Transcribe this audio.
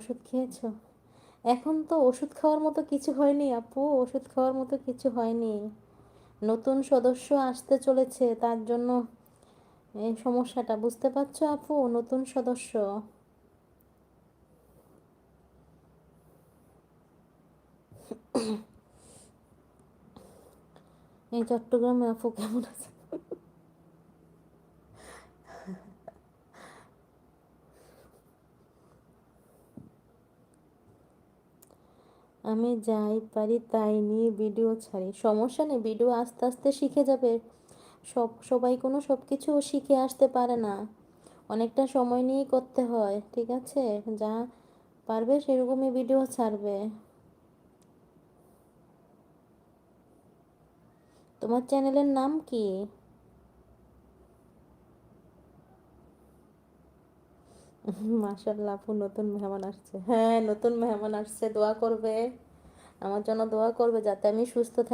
ওষুধ খেয়েছো? এখন তো ওষুধ খাওয়ার মতো কিছু হয়নি আপু, ওষুধ খাওয়ার মতো কিছু হয়নি। নতুন সদস্য আসতে চলেছে, তার জন্য এই সমস্যাটা, বুঝতে পারছো আপু? নতুন সদস্য। এই চট্টগ্রামে আপু কেমন আছে? আমি যাই পারি তাই নিয়ে ভিডিও ছাড়ি, সমস্যা নেই, ভিডিও আস্তে আস্তে শিখে যাবে। সবাই কোনো সব কিছু শিখে আসতে পারে না, অনেকটা সময় নিয়েই করতে হয়, ঠিক আছে? যা পারবে সেরকমই ভিডিও ছাড়বে। তোমার চ্যানেলের নাম কি? মাশাল্লাহ আপু, নতুন মেহমান আসছে, হ্যাঁ নতুন মেহমান আসছে, দোয়া করবে, আমার জন্য দোয়া করবে যাতে আমি সুস্থ থাকি।